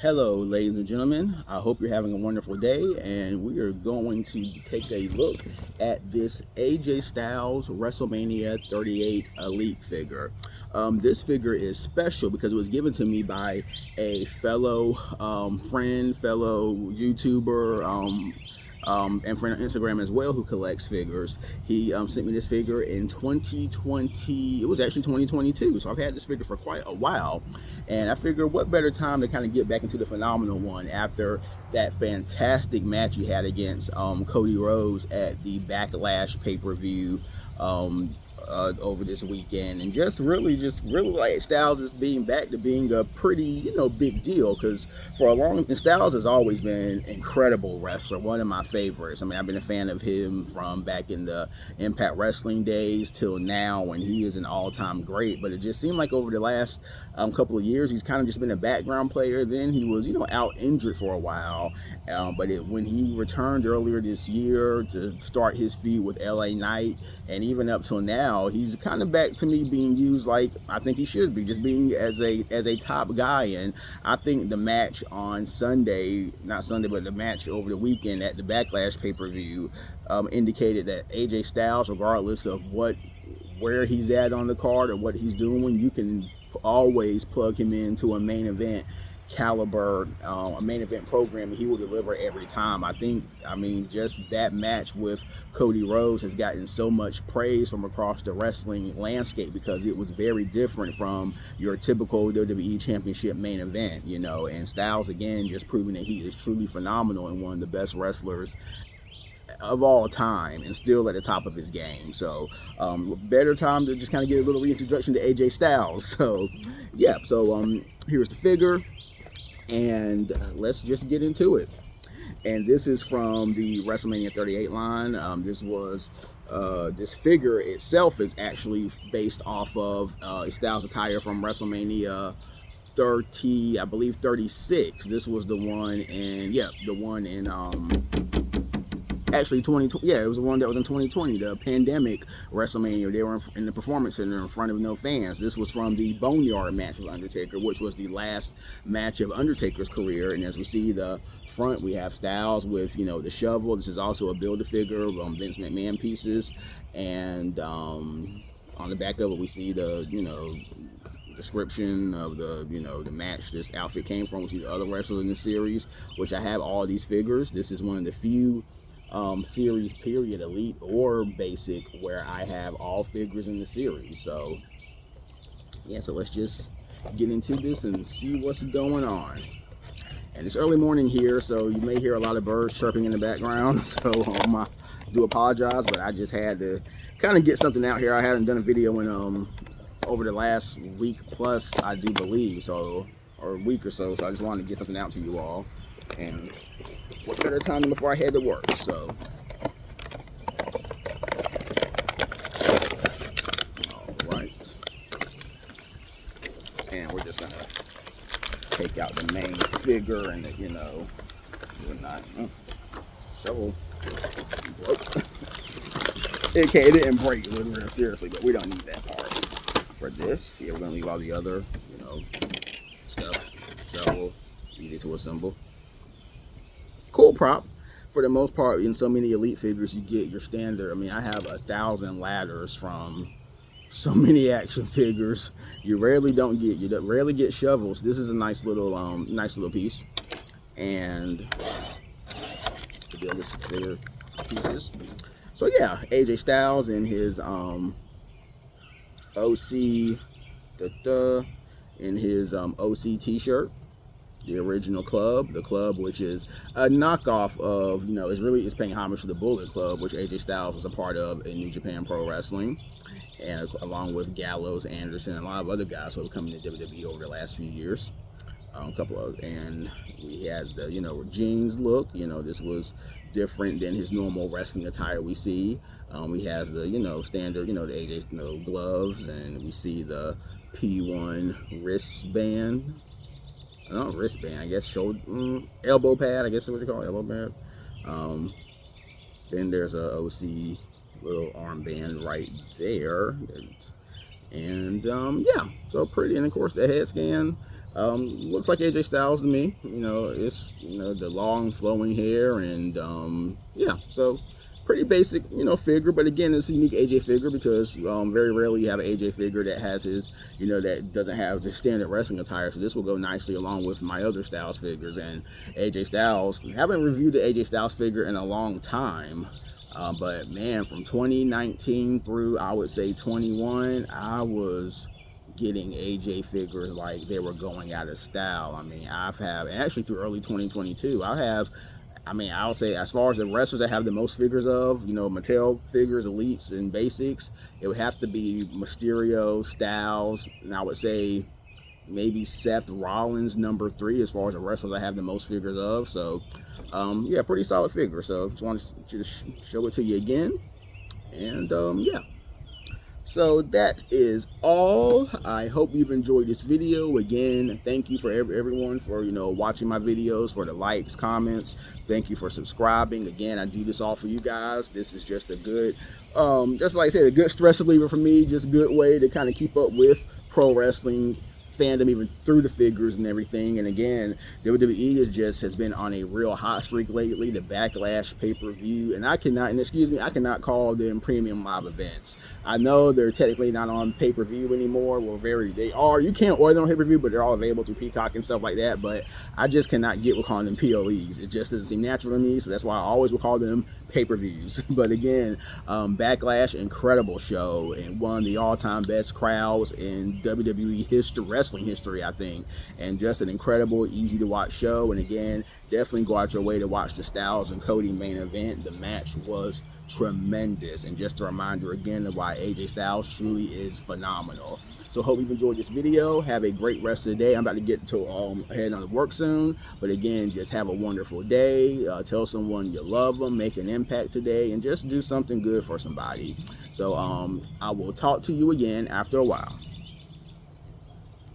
Hello, ladies and gentlemen. I hope you're having a wonderful day, and we are going to take a look at this AJ Styles WrestleMania 38 Elite figure. This figure is special because it was given to me by a fellow friend, fellow YouTuber, and friend on Instagram as well who collects figures. He sent me this figure in 2020. It was actually 2022, so I've had this figure for quite a while. And I figured what better time to kind of get back into the phenomenal one after that fantastic match he had against Cody Rhodes at the Backlash pay-per-view over this weekend, and just really like Styles just being back to being a pretty big deal, because for a long and Styles has always been an incredible wrestler, one of my favorites. I mean, I've been a fan of him from back in the Impact Wrestling days till now, when he is an all-time great. But it just seemed like over the last couple of years he's kind of just been a background player. Then he was out injured for a while, but when he returned earlier this year to start his feud with LA Knight, and even up till now, he's kind of back to me being used like I think he should be, just being as a top guy. And I think the match on Sunday, not Sunday, but the match over the weekend at the Backlash pay-per-view indicated that AJ Styles, regardless of where he's at on the card or what he's doing, you can always plug him into a main event caliber, a main event program, and he will deliver every time. I mean, just that match with Cody Rhodes has gotten so much praise from across the wrestling landscape because it was very different from your typical WWE Championship main event, and Styles again just proving that he is truly phenomenal and one of the best wrestlers of all time, and still at the top of his game. So better time to just kind of get a little reintroduction to AJ Styles. So yeah, so here's the figure, and let's just get into it. And this is from the WrestleMania 38 line. This figure itself is actually based off of Styles attire from WrestleMania 30, I believe 36. This was the one in, the one in actually 2020. Yeah, it was the one that was in 2020, the pandemic WrestleMania. They were in the Performance Center in front of no fans. This was from the Boneyard match with Undertaker, which was the last match of Undertaker's career. And as we see the front, we have Styles with the shovel. This is also a Build-A-Figure Vince McMahon pieces, and on the back of it we see the description of the match this outfit came from. We see the other wrestlers in the series, which I have all these figures. This is one of the few series period, elite or basic, where I have all figures in the series. So yeah, so let's just get into this and see what's going on. And it's early morning here, so you may hear a lot of birds chirping in the background, so I do apologize, but I just had to kind of get something out here. I hadn't done a video in over the last week plus, I do believe, so, or a week or so I just wanted to get something out to you all. And what better time than before I head to work? So, all right. And we're just gonna take out the main figure and whatnot. Shovel broke. It didn't break, literally, seriously, but we don't need that part for this. Yeah, we're gonna leave all the other, stuff. Shovel, easy to assemble. Cool prop. For the most part, in so many elite figures, you get your standard. I mean, I have 1,000 ladders from so many action figures. You rarely get shovels. This is a nice little piece. And the other figure pieces. So yeah, AJ Styles in his OC in his OC t-shirt. The original club, the club which is a knockoff of, it's paying homage to the Bullet Club, which AJ Styles was a part of in New Japan Pro Wrestling, and along with Gallows, Anderson, and a lot of other guys who have come into WWE over the last few years. And he has the, jeans look. This was different than his normal wrestling attire we see. He has the, standard, the AJ, gloves, and we see the P1 wristband. Wristband, I guess, elbow pad, I guess is what you call it, elbow pad. Then there's a OC little armband right there. And yeah, so pretty. And of course the head scan Looks like AJ Styles to me. It's the long flowing hair and yeah, so pretty basic figure. But again, it's a unique AJ figure because very rarely you have an AJ figure that has his that doesn't have the standard wrestling attire. So this will go nicely along with my other Styles figures. And AJ Styles, haven't reviewed the AJ Styles figure in a long time. But man, from 2019 through I would say 21, I was getting AJ figures like they were going out of style. I mean, and actually through early 2022, I would say as far as the wrestlers I have the most figures of, Mattel figures, elites, and basics, it would have to be Mysterio, Styles, and I would say maybe Seth Rollins #3 as far as the wrestlers I have the most figures of. So, yeah, pretty solid figure. So just wanted to show it to you again, and yeah. So that is all. I hope you've enjoyed this video. Again, thank you for everyone for watching my videos, for the likes, comments. Thank you for subscribing. Again, I do this all for you guys. This is just a good, just like I said, a good stress reliever for me. Just a good way to kind of keep up with pro wrestling fandom, even through the figures and everything. And again, WWE has been on a real hot streak lately. The Backlash pay-per-view, and I cannot call them premium live events. I know they're technically not on pay-per-view anymore. Well, they are. You can't order them on pay-per-view, but they're all available through Peacock and stuff like that. But I just cannot get with calling them PLEs. It just doesn't seem natural to me. So that's why I always will call them pay-per-views. But again, Backlash, incredible show, and one of the all-time best crowds in WWE history, wrestling history, I think, and just an incredible, easy to watch show. And again, definitely go out your way to watch the Styles and Cody main event. The match was tremendous, and just a reminder again of why AJ Styles truly is phenomenal. So hope you've enjoyed this video. Have a great rest of the day. I'm about to get to head on to work soon, but again, just have a wonderful day. Tell someone you love them, make an impact today, and just do something good for somebody. So I will talk to you again after a while.